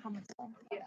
Yeah.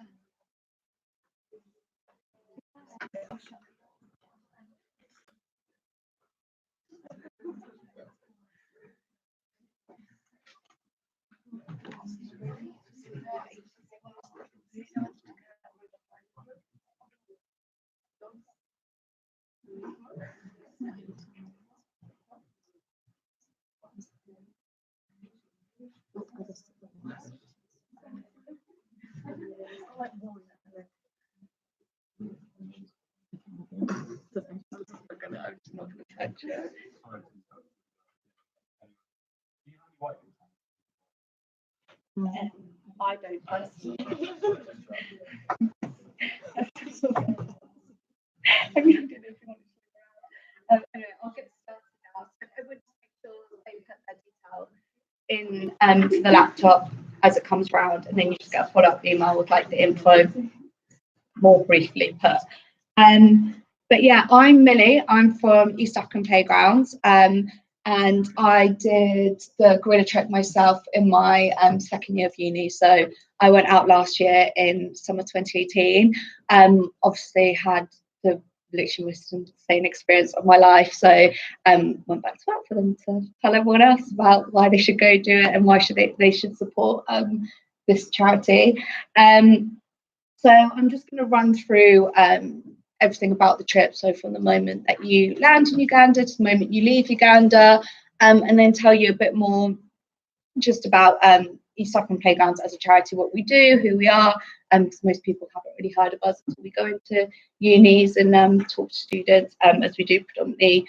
I don't personally. Anyway, I'll get started now. So everyone just make sure they put their details in the laptop as it comes round, and then you just get a follow-up email with like the info more briefly put. But yeah, I'm Millie. I'm from East African Playgrounds, and I did the gorilla trek myself in my second year of uni. So I went out last year in summer 2018. Obviously had the literally most insane experience of my life. So went back to work for them to tell everyone else about why they should go do it and why should they should support this charity. So I'm just going to run through everything about the trip. So from the moment that you land in Uganda to the moment you leave Uganda, and then tell you a bit more just about East African Playgrounds as a charity, what we do, who we are, because most people haven't really heard of us until we go into unis and talk to students, as we do predominantly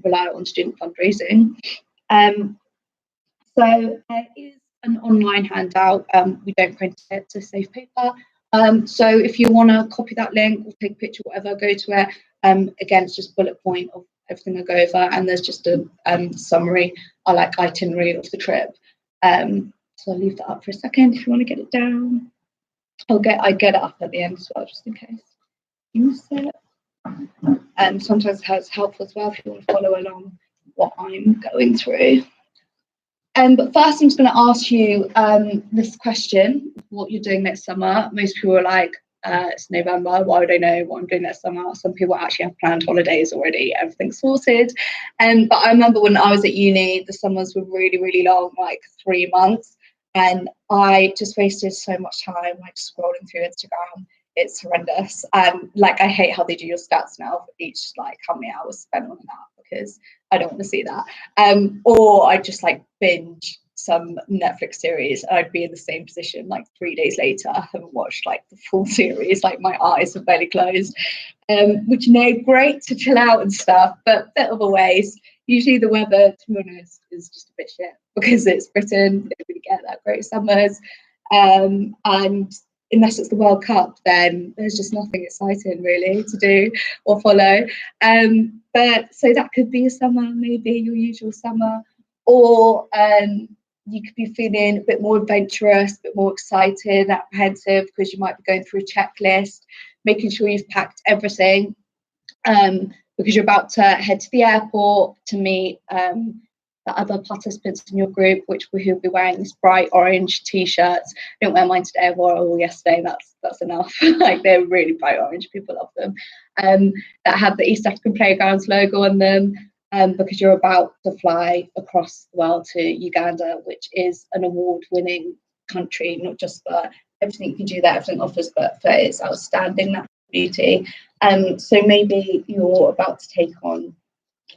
rely on student fundraising. So there is an online handout. We don't print it to save paper. So if you want to copy that link or take a picture, whatever, go to it. Again, it's just bullet point of everything I go over, and there's just a summary, or like itinerary of the trip. So I'll leave that up for a second if you want to get it down. I get it up at the end as well, just in case you miss it. Sometimes it's helpful as well if you want to follow along what I'm going through. But first, I'm just going to ask you this question: what you're doing next summer? Most people are like, it's November. Why would I know what I'm doing next summer? Some people actually have planned holidays already. Everything's sorted. But I remember when I was at uni, the summers were really, really long, like 3 months, and I just wasted so much time like scrolling through Instagram. It's horrendous. Like I hate how they do your stats now for each like how many hours spent on that, because I don't want to see that. Or I just like binge some Netflix series. I'd be in the same position like 3 days later. I haven't watched like the full series, like my eyes are barely closed. Which great to chill out and stuff, but bit of a waste. Usually the weather, to be honest, is just a bit shit because it's Britain. They don't really get that great summers. And unless it's the World Cup, then there's just nothing exciting really to do or follow. But so that could be a summer, maybe your usual summer, or you could be feeling a bit more adventurous, a bit more excited, apprehensive, because you might be going through a checklist, making sure you've packed everything, because you're about to head to the airport to meet the other participants in your group, who'll be wearing this bright orange t-shirts. I didn't wear mine today, I wore it all yesterday. That's enough. Like they're really bright orange. People love them. That have the East African Playgrounds logo on them, because you're about to fly across the world to Uganda, which is an award-winning country, not just for everything you can do that everything offers, but for its outstanding natural beauty. So maybe you're about to take on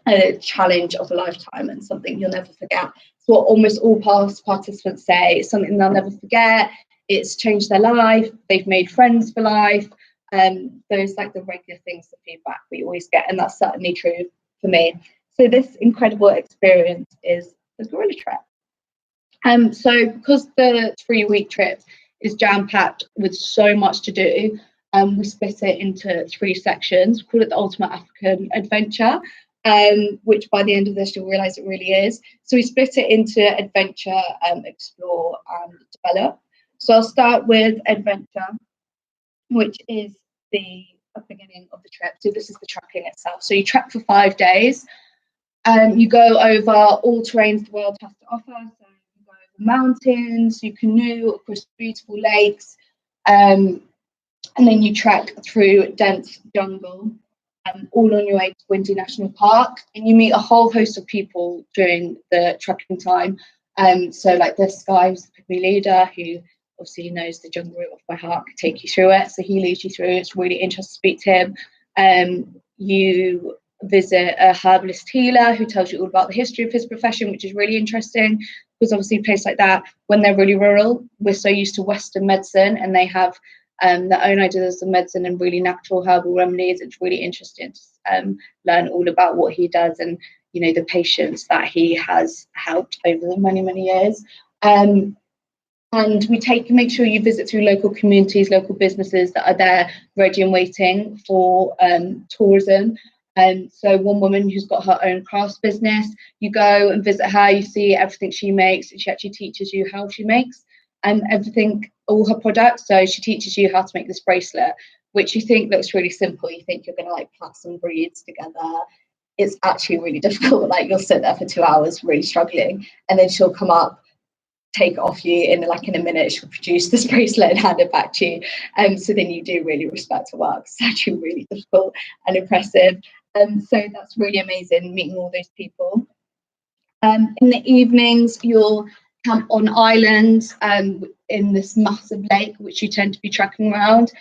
a challenge of a lifetime and something you'll never forget. It's what almost all past participants say. It's something they'll never forget. It's changed their life. They've made friends for life. Those like the regular things, the feedback we always get, and that's certainly true for me. So this incredible experience is the gorilla trek. So because the 3-week trip is jam-packed with so much to do, we split it into 3 sections. We call it the Ultimate African Adventure, which by the end of this you'll realise it really is. So we split it into adventure, explore and develop. So I'll start with adventure, which is the beginning of the trip. So this is the trekking itself. So you trek for 5 days. You go over all terrains the world has to offer. So you go over mountains, you canoe across beautiful lakes, And then you trek through dense jungle, all on your way to Windy National Park, and you meet a whole host of people during the trekking time. So like this guy who's the Pygmy leader, who obviously knows the jungle route off by heart, can take you through it. So he leads you through. It's really interesting to speak to him. You visit a herbalist healer who tells you all about the history of his profession, which is really interesting, because obviously a place like that, when they're really rural, we're so used to Western medicine, and they have their own ideas of medicine and really natural herbal remedies. It's really interesting to learn all about what he does and, you know, the patients that he has helped over the many, many years. And we make sure you visit through local communities, local businesses that are there ready and waiting for tourism. So one woman who's got her own crafts business, you go and visit her, you see everything she makes, and she actually teaches you how she makes everything, all her products. So she teaches you how to make this bracelet, which you think looks really simple. You think you're going to like plait some beads together. It's actually really difficult. Like you'll sit there for 2 hours really struggling, and then she'll come up, take it off you in a minute. She'll produce this bracelet and hand it back to you. So then you do really respect her work. It's actually really difficult and impressive. So that's really amazing, meeting all those people. In the evenings, you'll camp on islands in this massive lake, which you tend to be trekking around.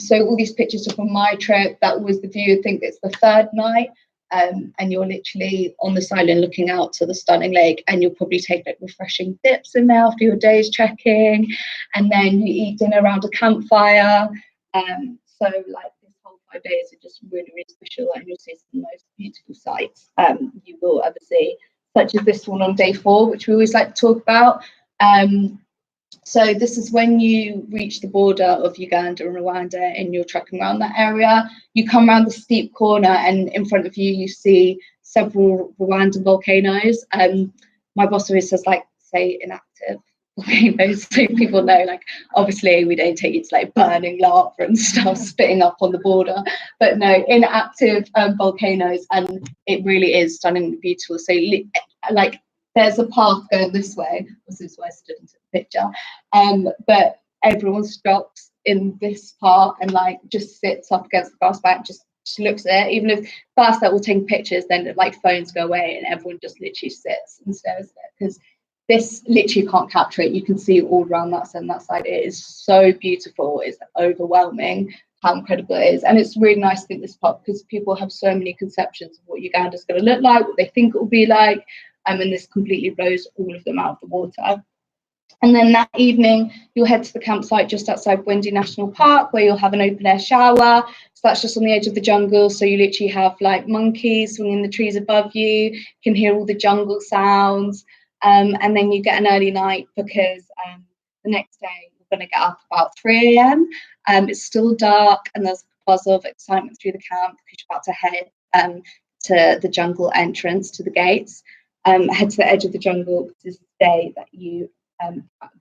So all these pictures are from my trip. That was the view. I think it's the third night. And you're literally on this island looking out to the stunning lake, and you'll probably take like refreshing dips in there after your day's trekking, and then you eat dinner around a campfire. So like this whole 5 days are just really, really special, and you'll see some of the most beautiful sights you will ever see, such as this one on day 4, which we always like to talk about. So this is when you reach the border of Uganda and Rwanda and you're trekking around that area. You come around the steep corner, and in front of you, you see several Rwandan volcanoes. My boss always says, like, say inactive volcanoes, so people know, like, obviously we don't take you to like burning lava and stuff spitting up on the border, but no, inactive volcanoes, and it really is stunningly beautiful. So like there's a path going this way. This is where I stood into the picture. But everyone stops in this part and like just sits up against the grass bank, just looks at it. Even if first that will take pictures, then like phones go away and everyone just literally sits and stares at it, because this literally can't capture it. You can see all around that side. It is so beautiful. It's overwhelming how incredible it is. And it's really nice to think this part, because people have so many conceptions of what Uganda is going to look like, what they think it will be like. And this completely blows all of them out of the water. And then that evening, you'll head to the campsite just outside Windy National Park, where you'll have an open air shower. So that's just on the edge of the jungle. So you literally have like monkeys swinging in the trees above you. You can hear all the jungle sounds. And then you get an early night, because the next day you're going to get up about 3 a.m. It's still dark, and there's a buzz of excitement through the camp, because you're about to head to the jungle entrance, to the gates. Head to the edge of the jungle, because this is the day that you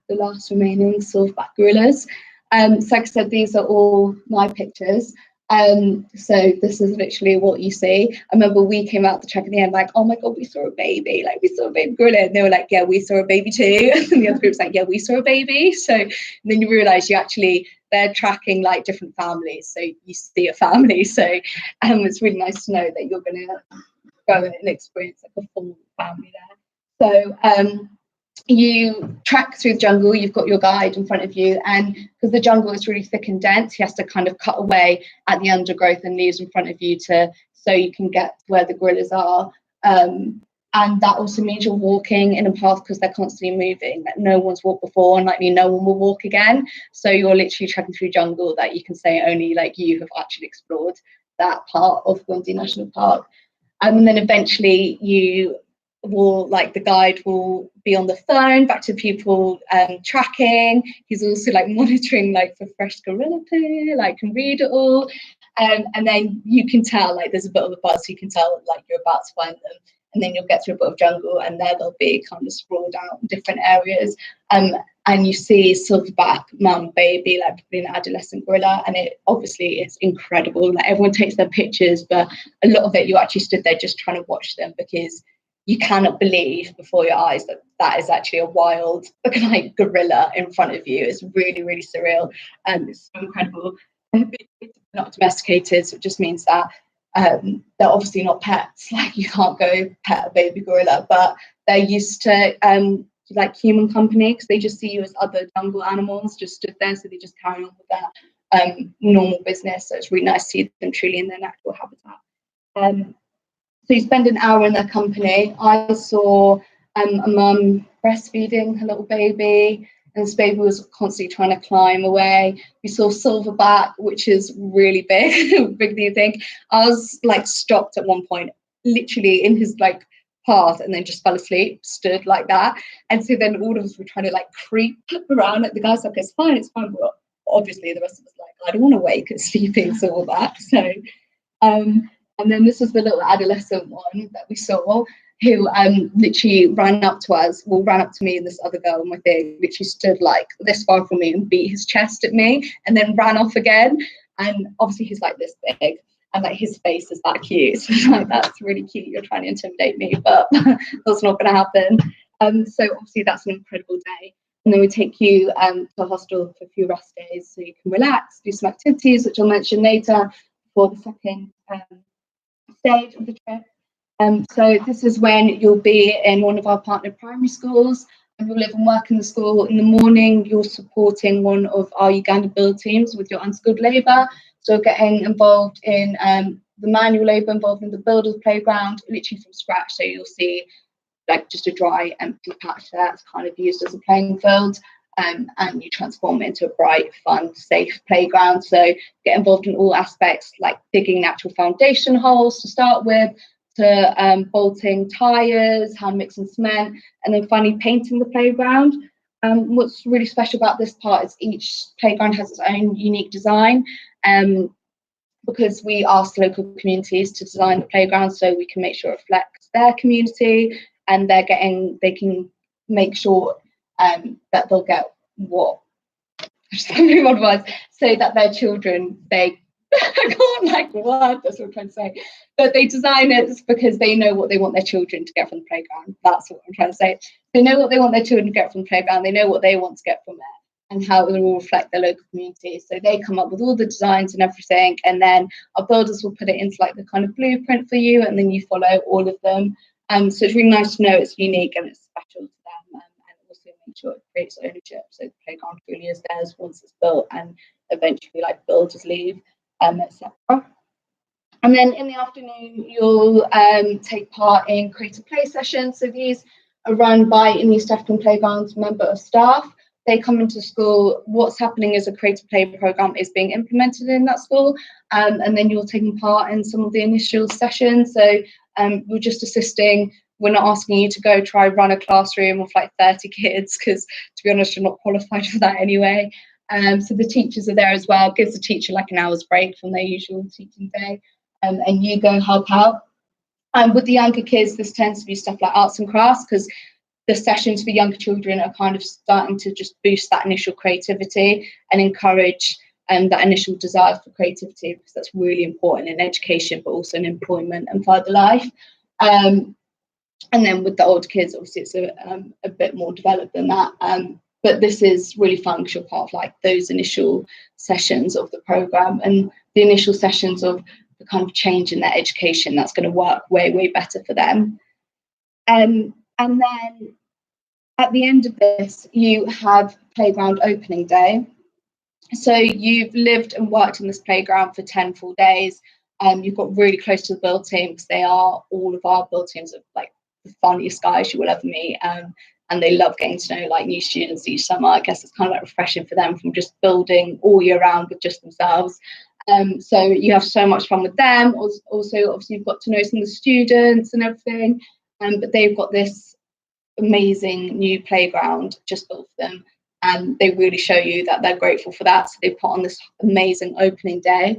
the last remaining silverback gorillas. So like I said, these are all my pictures. So this is literally what you see. I remember we came out the trek at the end like, oh my god, we saw a baby, like we saw a baby gorilla, and they were like, yeah, we saw a baby too. And the other group's like, yeah, we saw a baby. So then you realize they're tracking like different families, so you see a family. So it's really nice to know that you're going to go and experience like a full family there. So you trek through the jungle, you've got your guide in front of you, and because the jungle is really thick and dense, he has to kind of cut away at the undergrowth and leaves in front of you so you can get where the gorillas are. And that also means you're walking in a path, because they're constantly moving, that no one's walked before, and likely no one will walk again. So you're literally trekking through jungle that you can say only like you have actually explored that part of Windy National Park. And then eventually the guide will be on the phone back to people tracking. He's also like monitoring like for fresh gorilla poo, like can read it all. And then you can tell like there's a bit of a buzz, so you can tell like you're about to find them. And then you'll get through a bit of jungle, and there they'll be kind of sprawled out in different areas. And you see silverback, mum, baby, like an adolescent gorilla, and it obviously is incredible. Like everyone takes their pictures, but a lot of it you actually stood there just trying to watch them, because you cannot believe before your eyes that that is actually a wild, like, gorilla in front of you. It's really, really surreal, and it's so incredible. They're not domesticated, so it just means that they're obviously not pets. Like, you can't go pet a baby gorilla, but they're used to like human company, because they just see you as other jungle animals just stood there, so they just carry on with their normal business. So it's really nice to see them truly in their natural habitat. So you spend an hour in their company. I saw a mum breastfeeding her little baby, and this baby was constantly trying to climb away. We saw silverback, which is really big, bigger than you think. I was like stopped at one point, literally in his like path, and then just fell asleep, stood like that. And so then all of us were trying to like creep around at the guy's like, it's fine, it's fine. But obviously the rest of us like, I don't want to wake and sleeping silverback. So and then this was the little adolescent one that we saw, who literally ran up to us, well, ran up to me and this other girl on my thing, literally stood like this far from me and beat his chest at me, and then ran off again. And obviously he's like this big, and like his face is that cute. So like, that's really cute. You're trying to intimidate me, but that's not going to happen. So obviously that's an incredible day. And then we take you to the hostel for a few rest days, so you can relax, do some activities, which I'll mention later, for the second stage of the trip. So this is when you'll be in one of our partner primary schools, and you'll live and work in the school. In the morning, you're supporting one of our Uganda build teams with your unskilled labour. So getting involved in the manual labour, involved in the builders playground, literally from scratch. So you'll see like just a dry, empty patch that's kind of used as a playing field. And you transform it into a bright, fun, safe playground. So get involved in all aspects, like digging natural foundation holes to start with, to bolting tyres, hand mixing cement, and then finally painting the playground. What's really special about this part is each playground has its own unique design, because we asked local communities to design the playground so we can make sure it reflects their community, and they can make sure that they'll get what so that their children, they I can't like word, that's what I'm trying to say, but they design it because they know what they want their children to get from the playground. That's what I'm trying to say. They know what they want their children to get from the playground, they know what they want to get from it, and how it will reflect their local community. So they come up with all the designs and everything, and then our builders will put it into like the kind of blueprint for you, and then you follow all of them. So it's really nice to know it's unique and it's special to them, and also make sure it creates ownership. So the playground really is theirs once it's built, and eventually like builders leave, etc. And then in the afternoon, you'll take part in creative play sessions. So these are run by in East African Playground's member of staff. They come into school. What's happening is a creative play program is being implemented in that school, and then you're taking part in some of the initial sessions. So we're just assisting. We're not asking you to go try run a classroom of like 30 kids, because to be honest, you're not qualified for that anyway. So the teachers are there as well. Gives the teacher like an hour's break from their usual teaching day, and you go help out. With the younger kids, this tends to be stuff like arts and crafts, because the sessions for younger children are kind of starting to just boost that initial creativity and encourage that initial desire for creativity, because that's really important in education, but also in employment and further life. And then with the older kids, obviously it's a bit more developed than that. But this is really fun, because you're part of like those initial sessions of the programme, and the initial sessions of the kind of change in their education that's going to work way, way better for them. And then at the end of this, you have playground opening day. So you've lived and worked in this playground for 10 full days. You've got really close to the build team, because they are, all of our build teams are like the funniest guys you will ever meet. And they love getting to know like new students each summer. I guess it's kind of like refreshing for them from just building all year round with just themselves. So you have so much fun with them. Also, obviously, you've got to know some of the students and everything. But they've got this amazing new playground just built for them, and they really show you that they're grateful for that. So they put on this amazing opening day.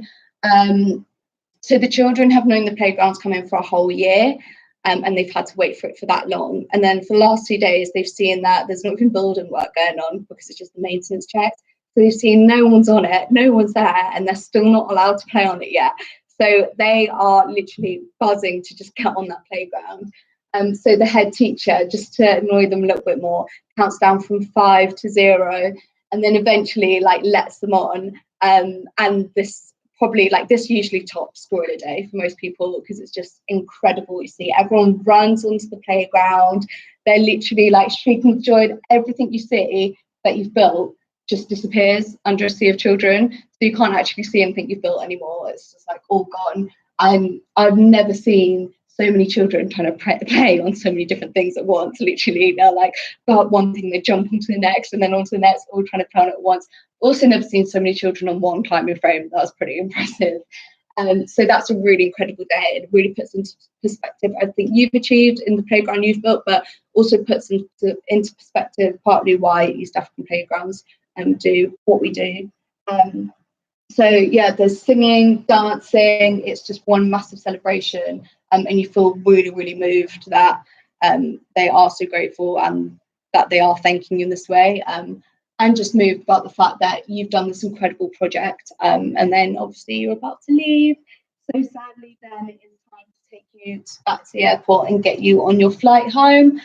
So the children have known the playground's coming for a whole year. And they've had to wait for it for that long. And then for the last 2 days, they've seen that there's not even building work going on, because it's just the maintenance checks. So they've seen no one's on it, no one's there, and they're still not allowed to play on it yet. So they are literally buzzing to just get on that playground. So the head teacher, just to annoy them a little bit more, counts down from 5 to 0, and then eventually like lets them on. And this probably like this usually tops score of the day for most people, because it's just incredible. You see everyone runs onto the playground. They're literally like shrieking with joy. Everything you see that you've built just disappears under a sea of children. So you can't actually see anything you've built anymore. It's just like all gone. I've never seen so many children trying to play on so many different things at once. Literally, they're like about one thing, they jump onto the next, and then onto the next, all trying to play on it at once. Also, never seen so many children on one climbing frame. That was pretty impressive. So that's a really incredible day. It really puts into perspective everything you've achieved in the playground you've built, but also puts into perspective partly why East African playgrounds do what we do. So yeah, there's singing, dancing. It's just one massive celebration, and you feel really, really moved that they are so grateful and that they are thanking you in this way. And just moved about the fact that you've done this incredible project, and then obviously you're about to leave. So sadly, then it is time to take you back to the airport and get you on your flight home.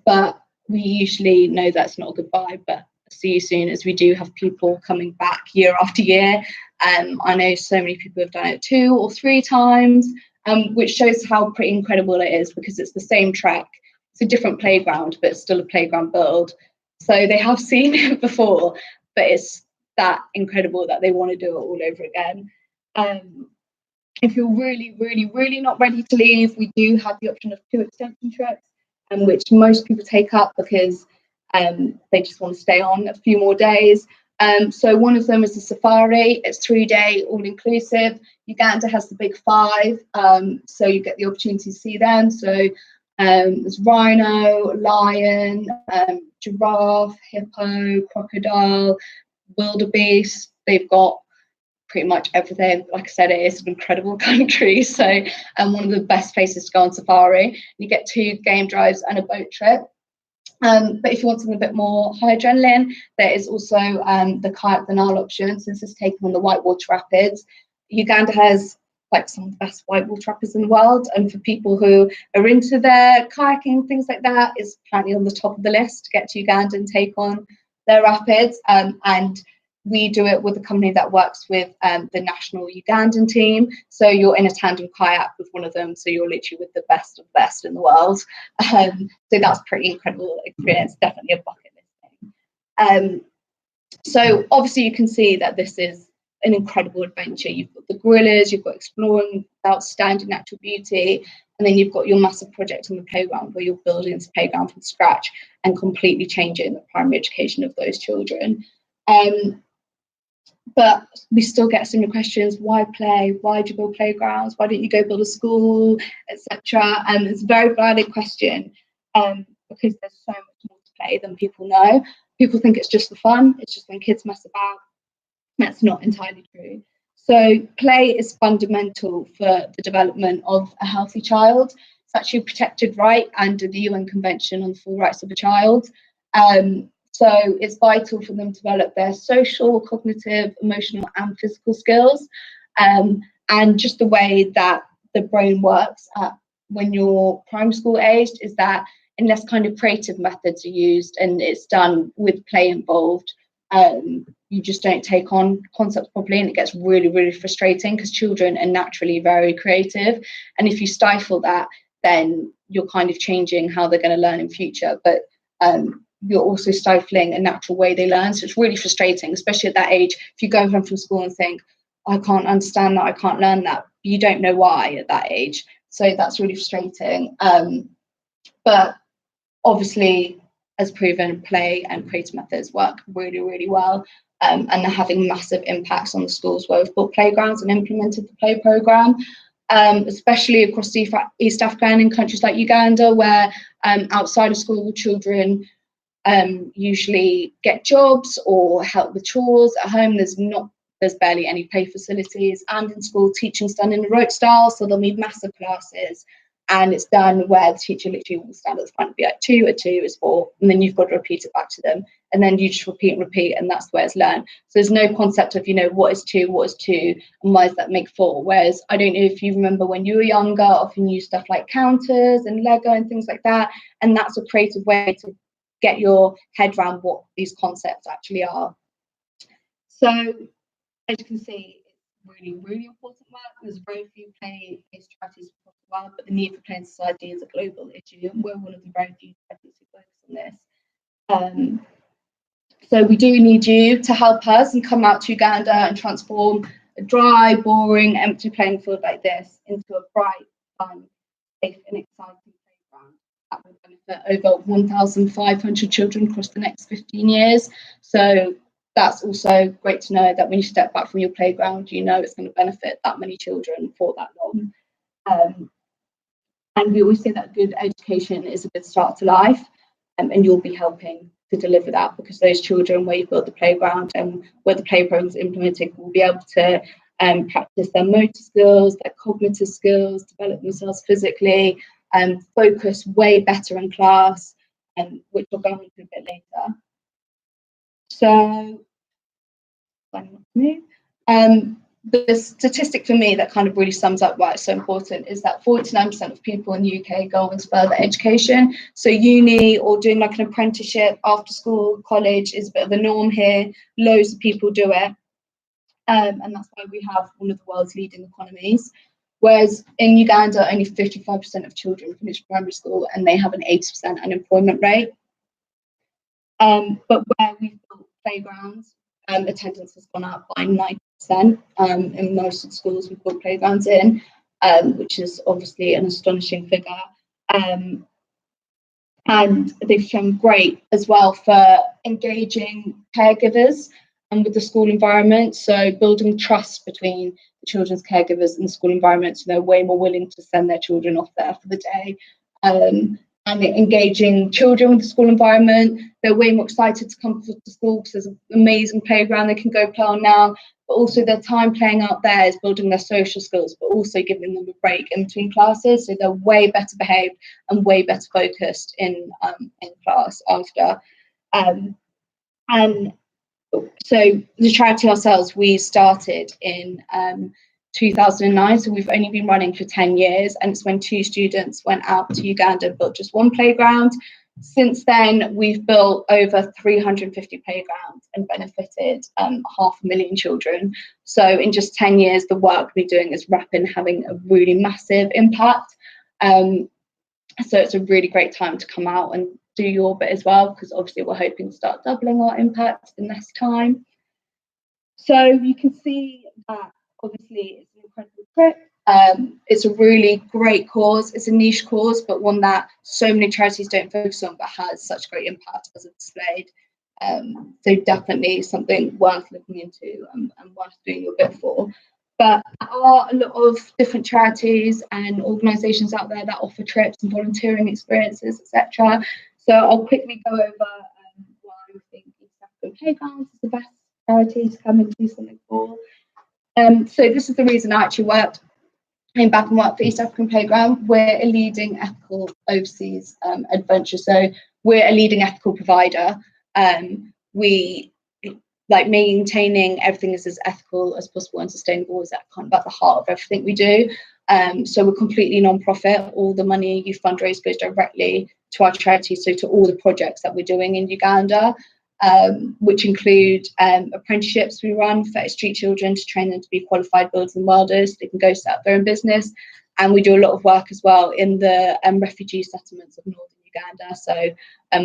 But we usually know that's not a goodbye, but see you soon, as we do have people coming back year after year. I know so many people have done it 2 or 3 times, which shows how pretty incredible it is, because it's the same track. It's a different playground, but it's still a playground build. So they have seen it before, but it's that incredible that they want to do it all over again. If you're really, really, really not ready to leave, we do have the option of 2 extension trips, which most people take up because they just want to stay on a few more days. So one of them is a safari. It's 3-day, all-inclusive. Uganda has the big 5, so you get the opportunity to see them. So there's rhino, lion, giraffe, hippo, crocodile, wildebeest. They've got pretty much everything. Like I said, it is an incredible country. So one of the best places to go on safari. You get 2 game drives and a boat trip. But if you want something a bit more high adrenaline, there is also the kayak the Nile option. So this is taken on the whitewater rapids. Uganda has like some of the best whitewater rapids in the world, and for people who are into their kayaking, things like that, is apparently on the top of the list to get to Uganda and take on their rapids. And we do it with a company that works with the national Ugandan team. So you're in a tandem kayak with one of them. So you're literally with the best of the best in the world. So that's pretty incredible experience. Definitely a bucket list thing. So obviously you can see that this is an incredible adventure. You've got the gorillas, you've got exploring outstanding natural beauty, and then you've got your massive project on the playground where you're building this playground from scratch and completely changing the primary education of those children. But we still get similar questions. Why play? Why do you build playgrounds? Why don't you go build a school, etc.? And it's a very valid question, because there's so much more to play than people know. People think it's just for fun. It's just when kids mess about. That's not entirely true. So play is fundamental for the development of a healthy child. It's actually a protected right under the UN Convention on the Full Rights of the Child. So it's vital for them to develop their social, cognitive, emotional and physical skills. And just the way that the brain works when you're primary school aged is that unless kind of creative methods are used and it's done with play involved, you just don't take on concepts properly, and it gets really, really frustrating because children are naturally very creative. And if you stifle that, then you're kind of changing how they're going to learn in future. But you're also stifling a natural way they learn. So it's really frustrating, especially at that age. If you go home from school and think, I can't understand that, I can't learn that, you don't know why at that age. So that's really frustrating. But obviously, as proven, play and creative methods work really, really well. And they're having massive impacts on the schools where we've built playgrounds and implemented the play programme, especially across East Africa and in countries like Uganda, where outside of school children usually get jobs or help with chores at home. There's barely any play facilities, and in school teaching's done in a rote style, so they'll need massive classes, and it's done where the teacher literally will stand at the front and be like 2 + 2 = 4, and then you've got to repeat it back to them. and then you just repeat and repeat, and that's where it's learned. So there's no concept of, what is two, and why does that make four? Whereas I don't know if you remember when you were younger, often use stuff like counters and Lego and things like that, and that's a creative way to get your head around what these concepts actually are. So as you can see, it's really, really important work. There's very few place-based charities across the world, but the need for play in society is a global issue, and we're one of the very few charities who focus on this. So we do need you to help us and come out to Uganda and transform a dry, boring, empty playing field like this into a bright, fun, safe and exciting playground that will benefit over 1,500 children across the next 15 years. So that's also great to know that when you step back from your playground, it's going to benefit that many children for that long. And we always say that good education is a good start to life, and you'll be helping to deliver that, because those children where you build the playground and where the play program is implemented will be able to practice their motor skills, their cognitive skills, develop themselves physically, and focus way better in class, which we'll go into a bit later. So, the statistic for me that kind of really sums up why it's so important is that 49% of people in the UK go on to further education. So uni or doing like an apprenticeship after school, college is a bit of a norm here. Loads of people do it. And that's why we have one of the world's leading economies. Whereas in Uganda, only 55% of children finish primary school, and they have an 80% unemployment rate. But where we've built playgrounds, attendance has gone up by 90% in most of the schools we've built playgrounds in, which is obviously an astonishing figure. And they've shown great as well for engaging caregivers and with the school environment. So building trust between the children's caregivers and the school environment, so they're way more willing to send their children off there for the day. And engaging children with the school environment. They're way more excited to come to school because there's an amazing playground they can go play on now. But also their time playing out there is building their social skills, but also giving them a break in between classes. So they're way better behaved and way better focused in class after. And so the charity ourselves, we started in 2009, so we've only been running for 10 years, and it's when 2 students went out to Uganda and built just one playground. Since then, we've built over 350 playgrounds and benefited 500,000 children. So in just 10 years, the work we're doing is rapid, having a really massive impact. So it's a really great time to come out and do your bit as well, because obviously we're hoping to start doubling our impact in less time. So you can see that obviously it's an incredible trip. It's a really great cause. It's a niche cause, but one that so many charities don't focus on, but has such great impact as it's displayed. So definitely something worth looking into and worth doing your bit for. But there are a lot of different charities and organisations out there that offer trips and volunteering experiences, etc. So I'll quickly go over why I think East African Playgrounds is the best charity to come and do something for. So this is the reason I actually came back and worked for East African Playground. We're a leading ethical overseas adventure. So we're a leading ethical provider. We like maintaining everything is as ethical as possible and sustainable is kind of at the heart of everything we do. So we're completely non-profit. All the money you fundraise goes directly to our charity, so to all the projects that we're doing in Uganda. Which include apprenticeships we run for street children to train them to be qualified builders and welders. They can go set up their own business. And we do a lot of work as well in the refugee settlements of northern Uganda. So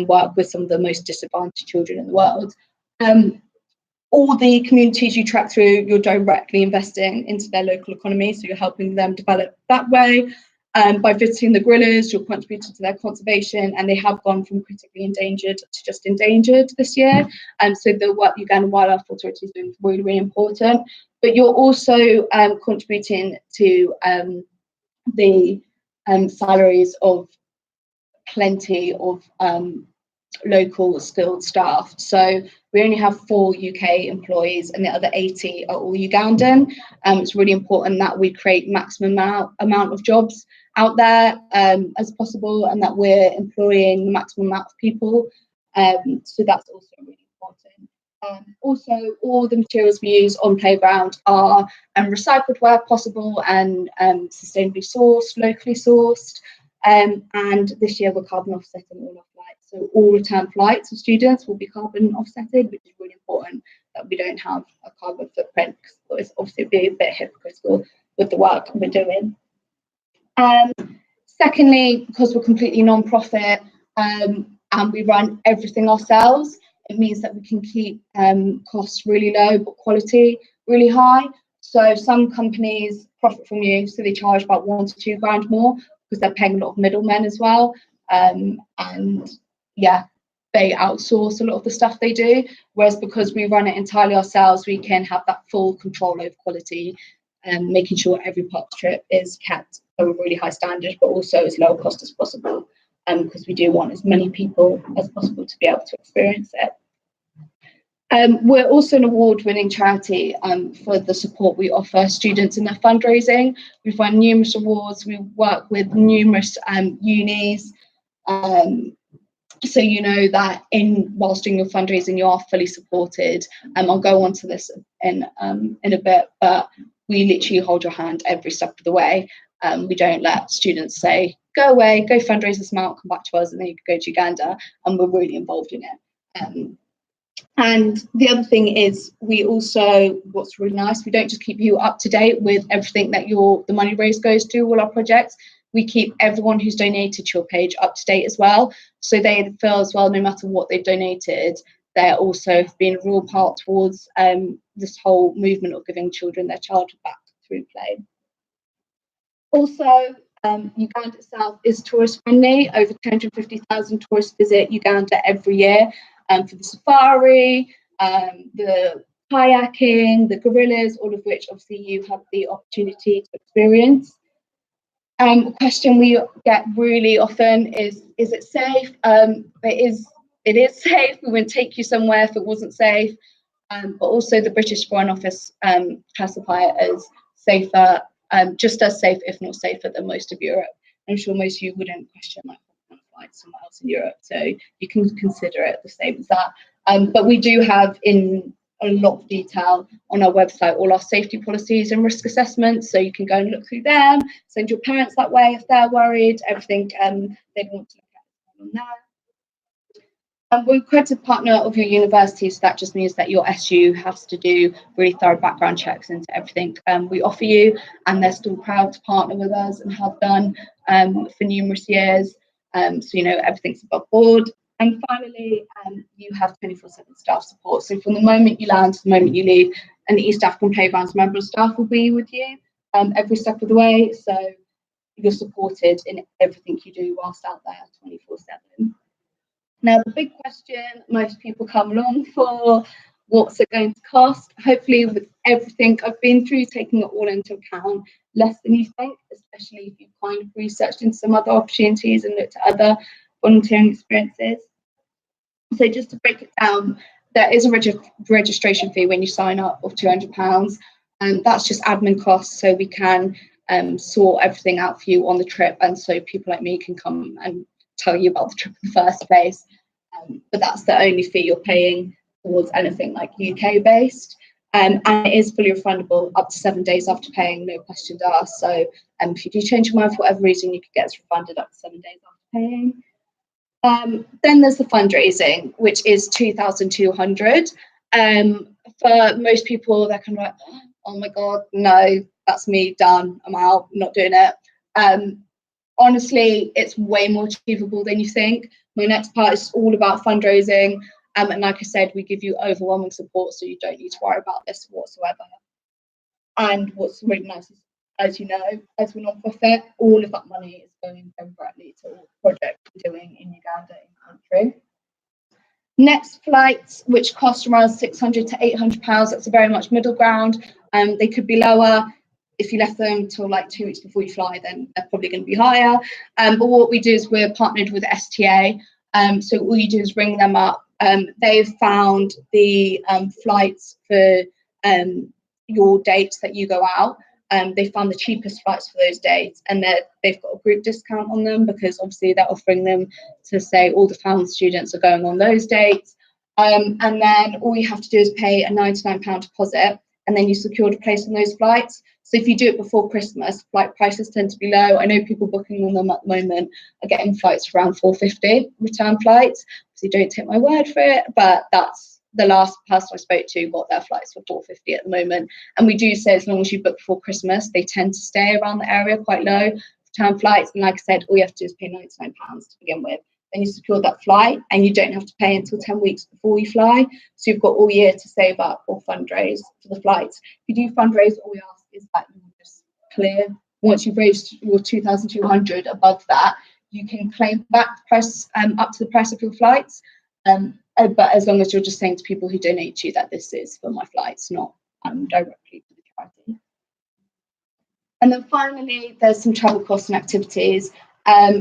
work with some of the most disadvantaged children in the world. All the communities you track through, you're directly investing into their local economy. So you're helping them develop that way. By visiting the gorillas, you're contributing to their conservation, and they have gone from critically endangered to just endangered this year. So the work Uganda Wildlife Authority is doing is really, really important. But you're also contributing to the salaries of plenty of local skilled staff. So we only have 4 UK employees, and the other 80 are all Ugandan. It's really important that we create maximum amount of jobs out there as possible, and that we're employing the maximum amount of people So that's also really important. Also, all the materials we use on playground are recycled where possible and sustainably sourced, locally sourced. And this year we're carbon offsetting all our flights. So all return flights of students will be carbon offsetted, which is really important that we don't have a carbon footprint, because it's obviously be a bit hypocritical with the work we're doing. Secondly, because we're completely non-profit and we run everything ourselves, it means that we can keep costs really low but quality really high. So some companies profit from you, so they charge about £1 to £2 more because they're paying a lot of middlemen as well. And yeah, they outsource a lot of the stuff they do. Whereas because we run it entirely ourselves, we can have that full control over quality and making sure every part of the trip is kept at a really high standard, but also as low cost as possible. Because we do want as many people as possible to be able to experience it. We're also an award-winning charity for the support we offer students in their fundraising. We've won numerous awards. We work with numerous unis. So you know that whilst doing your fundraising, you are fully supported. I'll go on to this in a bit, but we literally hold your hand every step of the way. We don't let students say, go away, go fundraise this amount, come back to us, and then you can go to Uganda. And we're really involved in it. And the other thing is, we also, what's really nice, we don't just keep you up to date with everything that the money raised goes to, all our projects. We keep everyone who's donated to your page up to date as well. So they feel as well, no matter what they've donated, they're also being a real part towards this whole movement of giving children their childhood back through play. Also, Uganda itself is tourist friendly. Over 250,000 tourists visit Uganda every year for the safari, the kayaking, the gorillas, all of which obviously you have the opportunity to experience. A question we get really often is it safe? It is safe. We wouldn't take you somewhere if it wasn't safe. But also the British Foreign Office classify it as safer, just as safe, if not safer, than most of Europe. I'm sure most of you wouldn't question like flights somewhere else in Europe, so you can consider it the same as that. But we do have in a lot of detail on our website all our safety policies and risk assessments, so you can go and look through them, send your parents that way if they're worried, everything they want to look at on there. We're accredited partner of your university, so that just means that your SU has to do really thorough background checks into everything we offer you, and they're still proud to partner with us and have done for numerous years. So you know everything's above board. And finally, you have 24/7 staff support. So from the moment you land to the moment you leave, an East African Playgrounds member of staff will be with you every step of the way. So you're supported in everything you do whilst out there 24/7. Now, the big question most people come along for, what's it going to cost? Hopefully, with everything I've been through, taking it all into account, less than you think, especially if you've kind of researched into some other opportunities and looked at other volunteering experiences. So just to break it down, there is a registration fee when you sign up of £200, and that's just admin costs, so we can sort everything out for you on the trip, and so people like me can come and tell you about the trip in the first place. But that's the only fee you're paying towards anything like UK based, and it is fully refundable up to 7 days after paying, no questions asked. So if you do change your mind for whatever reason, you could get it refunded up to 7 days after paying. Then there's the fundraising, which is 2,200. For most people, they're kind of like, oh my god, no, that's me, done, I'm out, I'm not doing it. Honestly, it's way more achievable than you think. My next part is all about fundraising, and like I said, we give you overwhelming support, so you don't need to worry about this whatsoever. And what's really nice is, as you know, as we're non-profit, all of that money is going directly to all the projects we're doing in Uganda, in country. Next flights, which cost around £600 to £800, that's a very much middle ground. They could be lower. If you left them till like 2 weeks before you fly, then they're probably going to be higher. But what we do is we're partnered with STA. So all you do is ring them up. They've found the flights for your dates that you go out. they found the cheapest flights for those dates, and they've got a group discount on them because obviously they're offering them to say all the found students are going on those dates. And then all you have to do is pay a £99 deposit, and then you secured a place on those flights. So if you do it before Christmas, flight prices tend to be low. I know people booking on them at the moment are getting flights around £450 return flights. So don't take my word for it, but that's the last person I spoke to got their flights for £450 at the moment. And we do say as long as you book before Christmas, they tend to stay around the area quite low, return flights. And like I said, all you have to do is pay £99 to begin with. Then you secure that flight, and you don't have to pay until 10 weeks before you fly. So you've got all year to save up or fundraise for the flights. If you do fundraise, all we ask is that you just clear. Once you've raised your 2,200 above that, you can claim back the price up to the price of your flights. But as long as you're just saying to people who donate to you that this is for my flights, not directly to the charity. And then finally, there's some travel costs and activities.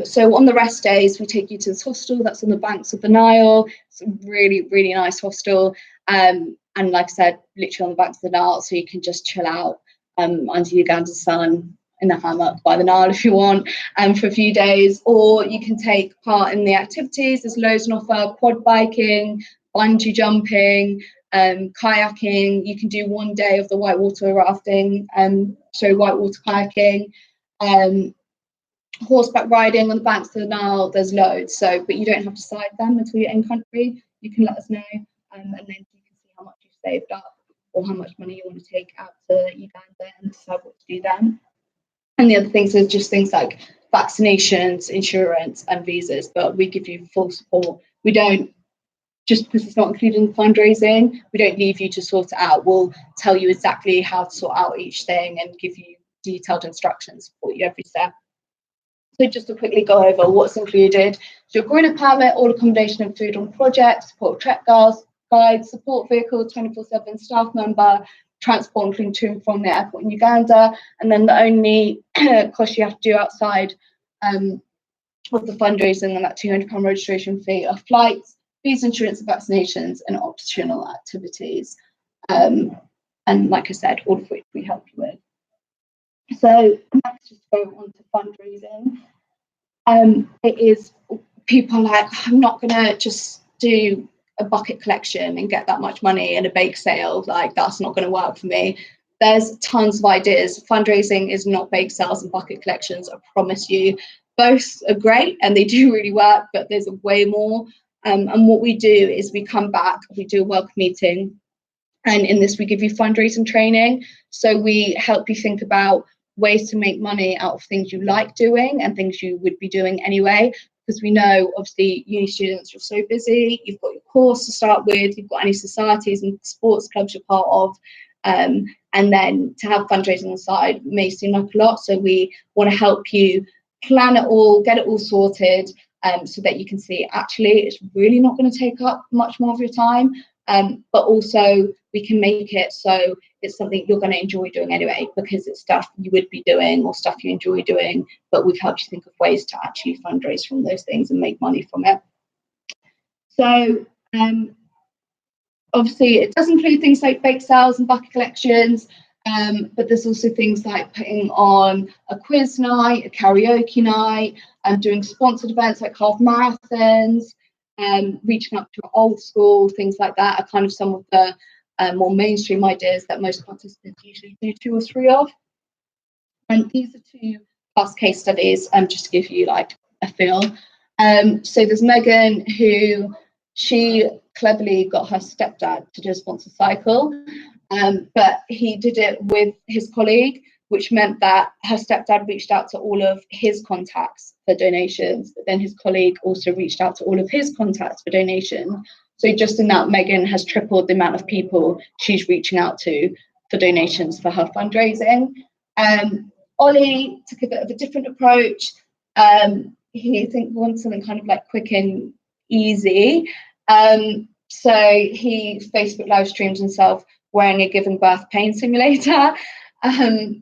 So on the rest days, we take you to this hostel that's on the banks of the Nile. It's a really, really nice hostel. And like I said, literally on the banks of the Nile, so you can just chill out under Uganda's sun in the hammock by the Nile if you want, for a few days. Or you can take part in the activities. There's loads on offer: quad biking, bungee jumping, kayaking. You can do one day of the whitewater rafting, so whitewater kayaking. Horseback riding on the banks of the Nile, there's loads. So, but you don't have to decide them until you're in country. You can let us know, and then you can see how much you've saved up or how much money you want to take out to Uganda and decide what to do then. And the other things are just things like vaccinations, insurance, and visas. But we give you full support. We don't, just because it's not included in fundraising, we don't leave you to sort it out. We'll tell you exactly how to sort out each thing and give you detailed instructions, support you every step. So just to quickly go over what's included. So your greener permit, all accommodation and food on project, support trek guides, support vehicle, 24/7 staff member, transport to and from the airport in Uganda. And then the only cost you have to do outside of the fundraising and that £200 registration fee are flights, fees, insurance, and vaccinations, and optional activities. And like I said, all of which we help you with. So let's just go on to fundraising. It is, people are like, I'm not gonna just do a bucket collection and get that much money in a bake sale. Like, that's not gonna work for me. There's tons of ideas. Fundraising is not bake sales and bucket collections, I promise you. Both are great and they do really work, but there's way more. And what we do is we come back, we do a welcome meeting, and in this we give you fundraising training. So we help you think about ways to make money out of things you like doing and things you would be doing anyway, because we know obviously uni students, you're so busy, you've got your course to start with, you've got any societies and sports clubs you're part of, and then to have fundraising on the side may seem like a lot. So we want to help you plan it all, get it all sorted, so that you can see actually it's really not going to take up much more of your time, but also we can make it so it's something you're going to enjoy doing anyway, because it's stuff you would be doing or stuff you enjoy doing, but we've helped you think of ways to actually fundraise from those things and make money from it. So obviously it does include things like bake sales and bucket collections, but there's also things like putting on a quiz night, a karaoke night, doing sponsored events like half marathons, reaching up to old school, things like that are kind of some of the more mainstream ideas that most participants usually do 2 or 3 of. And these are 2 past case studies, just to give you like a feel. So there's Megan, who she cleverly got her stepdad to do a sponsored cycle, but he did it with his colleague, which meant that her stepdad reached out to all of his contacts for donations, but then his colleague also reached out to all of his contacts for donation. So just in that, Megan has tripled the amount of people she's reaching out to for donations for her fundraising. Ollie took a bit of a different approach. He wanted something kind of like quick and easy. So he Facebook live streamed himself wearing a giving birth pain simulator,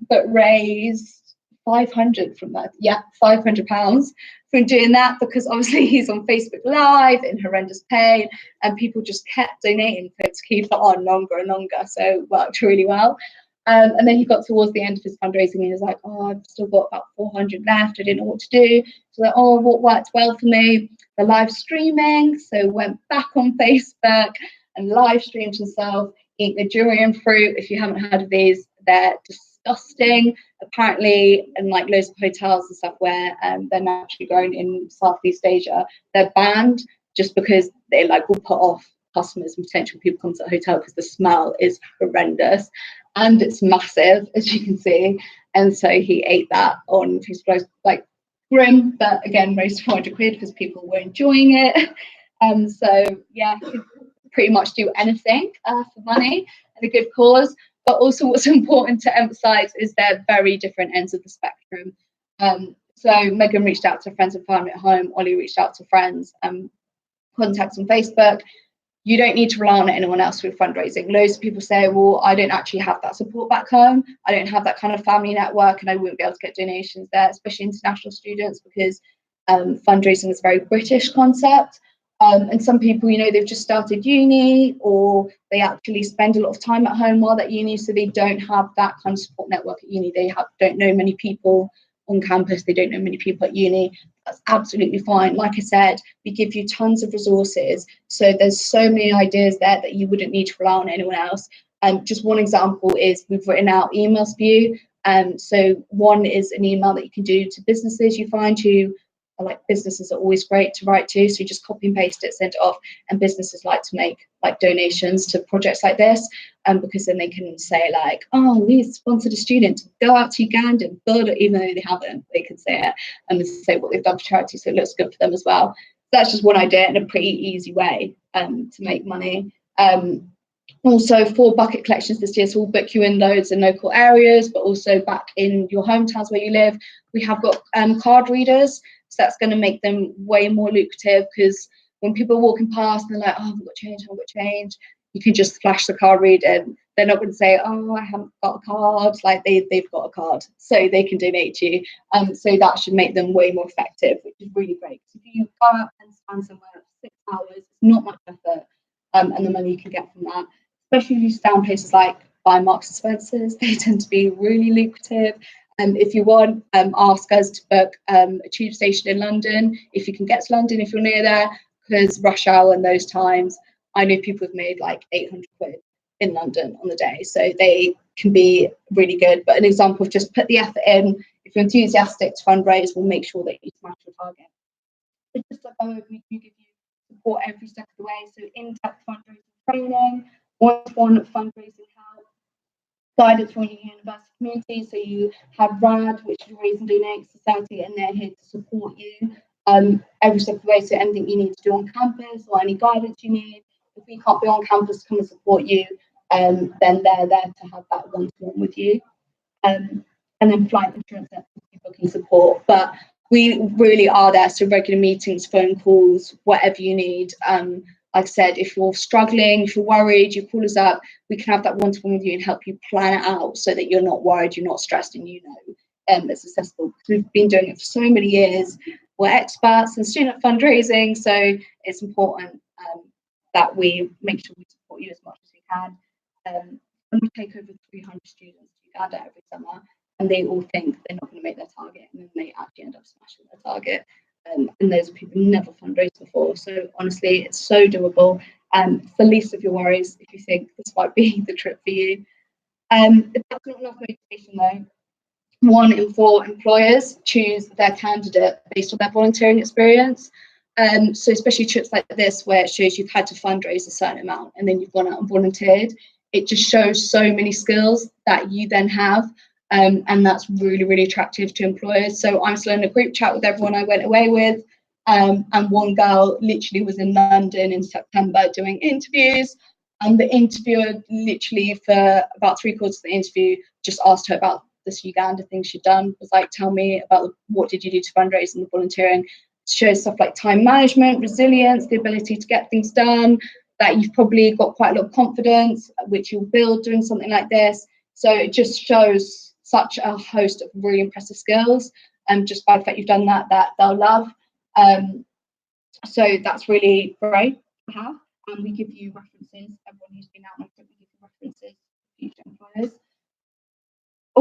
but raised 500 from that. Yeah, £500 from doing that, because obviously he's on Facebook Live in horrendous pain and people just kept donating for it to keep it on longer and longer. So it worked really well. And then he got towards the end of his fundraising and he was like, oh, I've still got about 400 left. I didn't know what to do. So like, oh, what worked well for me? The live streaming. So went back on Facebook and live streamed himself eating the durian fruit. If you haven't heard of these, they're disgusting. Apparently, in like loads of hotels and stuff where they're naturally grown in Southeast Asia, they're banned just because they like will put off customers and potential people come to the hotel because the smell is horrendous and it's massive, as you can see. And so he ate that on his like grim, but again raised 400 quid because people were enjoying it. And so yeah, he could pretty much do anything for money and a good cause. But also what's important to emphasize is they're very different ends of the spectrum. So Megan reached out to friends and family at home, Ollie reached out to friends, contacts on Facebook. You don't need to rely on anyone else with fundraising. Loads of people say, well, I don't actually have that support back home. I don't have that kind of family network and I wouldn't be able to get donations there, especially international students, because fundraising is a very British concept. And some people, you know, they've just started uni or they actually spend a lot of time at home while they're at uni, so they don't have that kind of support network at uni. They don't know many people on campus. They don't know many people at uni. That's absolutely fine. Like I said, we give you tons of resources. So there's so many ideas there that you wouldn't need to rely on anyone else. Just one example is we've written out emails for you. So one is an email that you can do to businesses you find who are like, businesses are always great to write to. So you just copy and paste it, send it off. And businesses like to make like donations to projects like this. Because then they can say like, oh, we sponsored a student to go out to Uganda and build it, even though they haven't, they can say it and say what they've done for charity, so it looks good for them as well. That's just one idea and a pretty easy way to make money. Also for bucket collections this year, so we'll book you in loads in local areas, but also back in your hometowns where you live. We have got card readers, so that's going to make them way more lucrative, because when people are walking past and they're like, oh, I've got change, I've got change, you can just flash the card reader and they're not going to say, oh, I haven't got a card. Like they've got a card, so they can donate to you. So that should make them way more effective, which is really great. If you go out and stand somewhere for 6 hours, it's not much effort, and the money you can get from that, especially if you stand places like by Marks and Spencer's, they tend to be really lucrative. If you want, ask us to book a tube station in London, if you can get to London, if you're near there, because rush hour and those times, I know people have made like 800 quid in London on the day, so they can be really good. But an example of just put the effort in. If you're enthusiastic to fundraise, we'll make sure that you smash your target. But just like we give you support every step of the way. So in-depth fundraising training, one-to-one fundraising help, guidance from your university community. So you have RAD, which is Raise and Donate Society, and they're here to support you every step of the way. So anything you need to do on campus or any guidance you need. If we can't be on campus to come and support you, then they're there to have that one-to-one with you. And then flight insurance and booking support. But we really are there. So regular meetings, phone calls, whatever you need. Like I said, if you're struggling, if you're worried, you call us up. We can have that one-to-one with you and help you plan it out so that you're not worried, you're not stressed, and you know it's accessible. Because we've been doing it for so many years. We're experts in student fundraising, so it's important that we make sure we support you as much as we can. And we take over 300 students to Uganda every summer, and they all think they're not going to make their target, and then they actually end up smashing their target. And those are people who never fundraised before. So honestly, it's so doable. It's the least of your worries if you think this might be the trip for you. If that's not enough motivation though, 1 in 4 employers choose their candidate based on their volunteering experience. So especially trips like this where it shows you've had to fundraise a certain amount and then you've gone out and volunteered, it just shows so many skills that you then have. And that's really, really attractive to employers. So I'm still in a group chat with everyone I went away with. And one girl literally was in London in September doing interviews. And the interviewer literally for about 3/4 of the interview just asked her about this Uganda thing she'd done. Was like, tell me about what did you do to fundraise and the volunteering. Shows stuff like time management, resilience, the ability to get things done, that you've probably got quite a lot of confidence, which you'll build doing something like this. So it just shows such a host of really impressive skills, and just by the fact you've done that they'll love. So that's really great to have. And we give you references. Everyone who's been out on a trip, we give you references for future employers.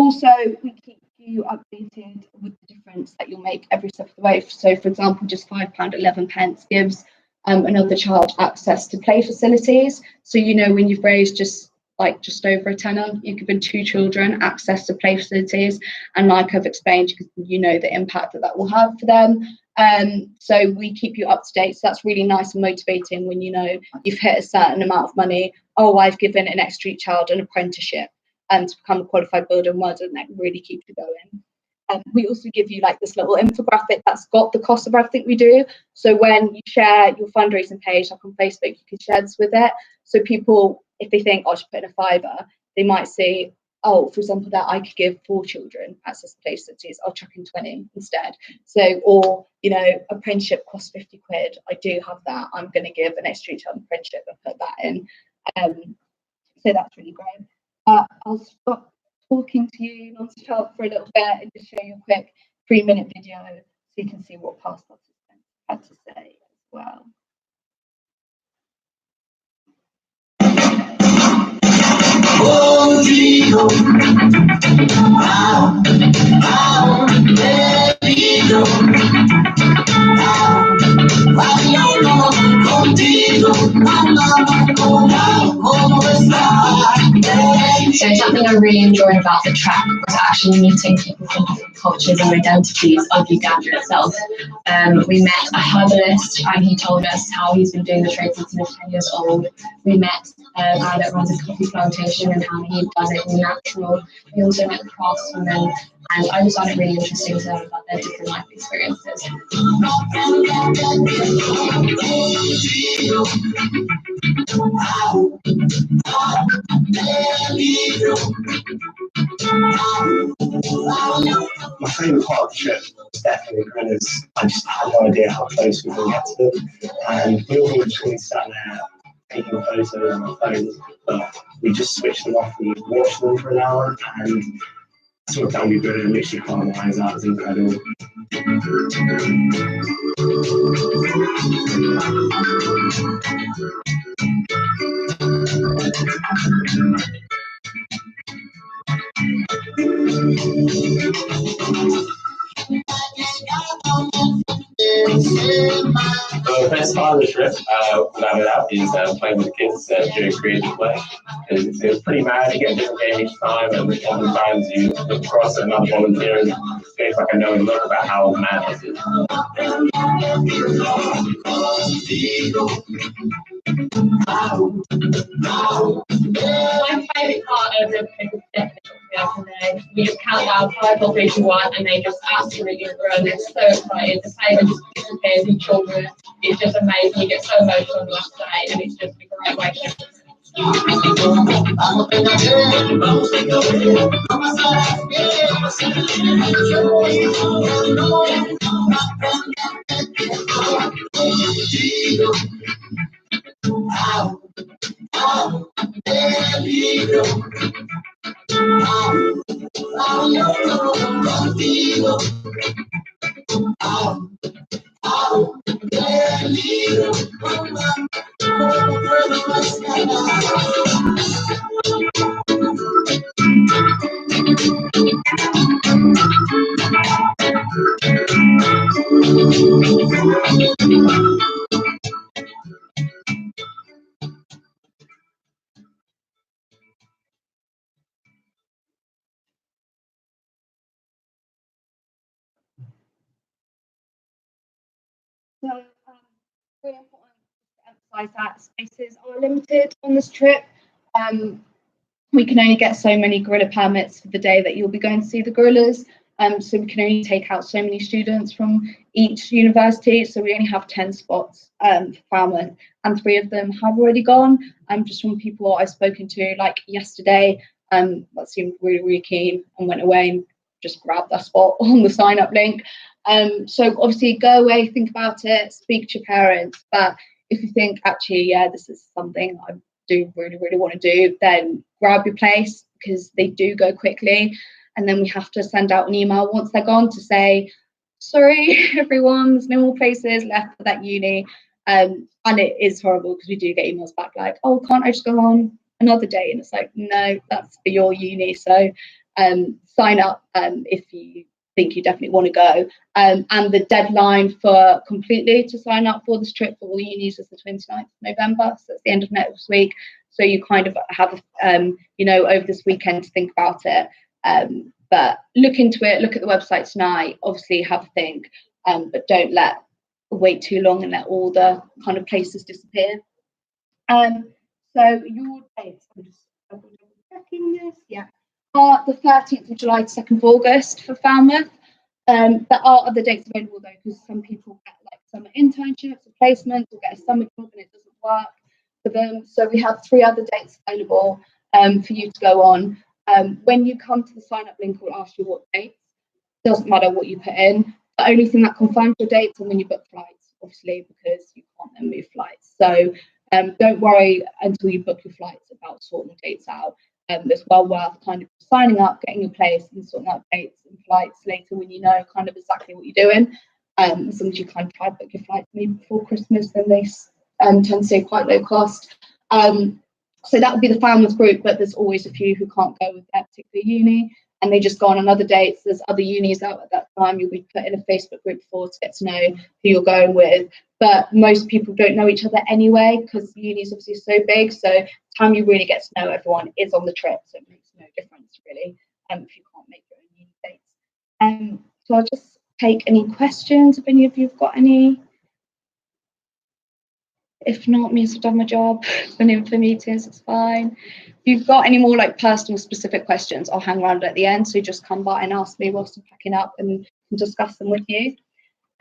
Also, we keep you updated with the difference that you'll make every step of the way. So, for example, just £5.11 gives another child access to play facilities. So, you know, when you've raised just over a tenner, you've given 2 children access to play facilities. And like I've explained, you know the impact that will have for them. So we keep you up to date. So that's really nice and motivating when you know you've hit a certain amount of money. Oh, I've given an X Street child an apprenticeship and to become a qualified builder and welder, and that really keeps you going. We also give you like this little infographic that's got the cost of everything we do. So when you share your fundraising page, like on Facebook, you can share this with it. So people, if they think, oh, I should put in a £5, they might see, oh, for example, that I could give 4 children access to play facilities, I'll chuck in 20 instead. So, or, you know, apprenticeship costs 50 quid. I do have that. I'm going to give an extra child apprenticeship and put that in. So that's really great. I'll stop talking to you non-stop for a little bit and just show you a quick 3-minute video so you can see what past participants had to say as well. So something I really enjoyed about the track was actually meeting people from different cultures and identities of Uganda itself. We met a herbalist and he told us how he's been doing the trade since he was 10 years old. We met a guy that runs a coffee plantation and how he does it natural. We also met craftswomen, and I just found it really interesting to learn about their different life experiences. My favourite part of the trip was definitely the gorillas. I just had no idea how close we were going to get to them. And we all were just going to sat there taking photos on our phones, but we just switched them off and watched them for an hour, and saw a family gorilla literally cry my eyes out. It was incredible. The best part of the trip, without a doubt, is playing with the kids during creative play. It's pretty mad. You get a different game each time, and oftentimes you look across at another volunteer and it's like a knowing look about how mad this is. My favourite part of the trip is definitely we just count down 5, 4, 3, 2, 1, and they just absolutely run. They're so excited. The flavour just disappears in children. It's just amazing. You get so emotional on the last day, and it's just a great way to. So really important to emphasise that spaces are limited on this trip. We can only get so many gorilla permits for the day that you'll be going to see the gorillas. So we can only take out so many students from each university. So we only have 10 spots for Falmouth, and 3 of them have already gone. Just from people I've spoken to, like yesterday, that seemed really, really keen and went away and just grabbed that spot on the sign-up link. So obviously go away, think about it, speak to your parents. But if you think, actually, yeah, this is something I do really, really want to do, then grab your place, because they do go quickly. And then we have to send out an email once they're gone to say, sorry, everyone, there's no more places left for that uni. And it is horrible, because we do get emails back like, oh, can't I just go on another day? And it's like, no, that's for your uni. So sign up if you think you definitely want to go. And the deadline for completely to sign up for this trip for all unis is the 29th of November, so it's the end of next week. So you kind of have, over this weekend to think about it. But look into it, look at the website tonight, obviously have a think, but don't wait too long and let all the kind of places disappear. So your dates, I'm just double checking this, yeah, are the 13th of July to 2nd of August for Falmouth. There are other dates available though, because some people get like summer internships or placements or get a summer job and it doesn't work for them. So we have 3 other dates available for you to go on. When you come to the sign up link, we'll ask you what dates. Doesn't matter what you put in. The only thing that confirms your dates are when you book flights, obviously, because you can't then move flights. So don't worry until you book your flights about sorting dates out. It's well worth kind of signing up, getting your place, and sorting out dates and flights later when you know kind of exactly what you're doing. As long as you kind of try to book your flights maybe before Christmas, then they tend to stay quite low cost. So that would be the Falmouth group, but there's always a few who can't go with that particular uni, and they just go on another dates. There's other unis out at that time. You'll be put in a Facebook group for to get to know who you're going with. But most people don't know each other anyway, because the uni is obviously so big. So the time you really get to know everyone is on the trip. So it makes no difference really if you can't make your own uni dates. So I'll just take any questions if any of you have got any. If not, means I've done my job. Been in for meetings, it's fine. If you've got any more like personal specific questions, I'll hang around at the end. So just come by and ask me whilst I'm packing up and discuss them with you.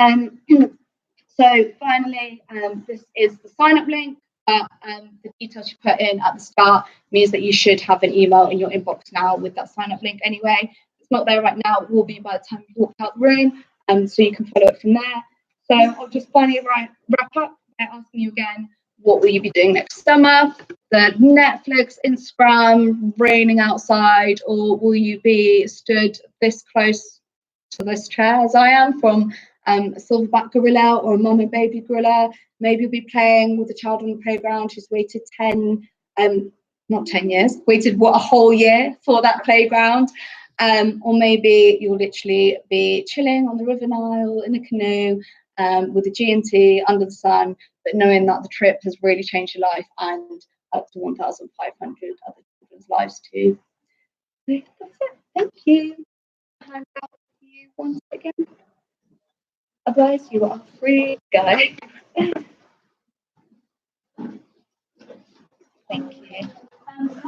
So finally, this is the sign up link. The details you put in at the start means that you should have an email in your inbox now with that sign up link anyway. If it's not there right now, it will be by the time you walk out the room, so you can follow it from there. So I'll just finally wrap up by asking you again, what will you be doing next summer? The Netflix, Instagram, raining outside, or will you be stood this close to this chair as I am from a silverback gorilla or a mum and baby gorilla? Maybe you'll be playing with a child on the playground who's waited waited a whole year for that playground. Or maybe you'll literally be chilling on the River Nile in a canoe with a G&T under the sun, but knowing that the trip has really changed your life and up to 1,500 other children's lives too. So that's it. Thank you. Hand out to you once again. Otherwise, you are free, guys. Thank you.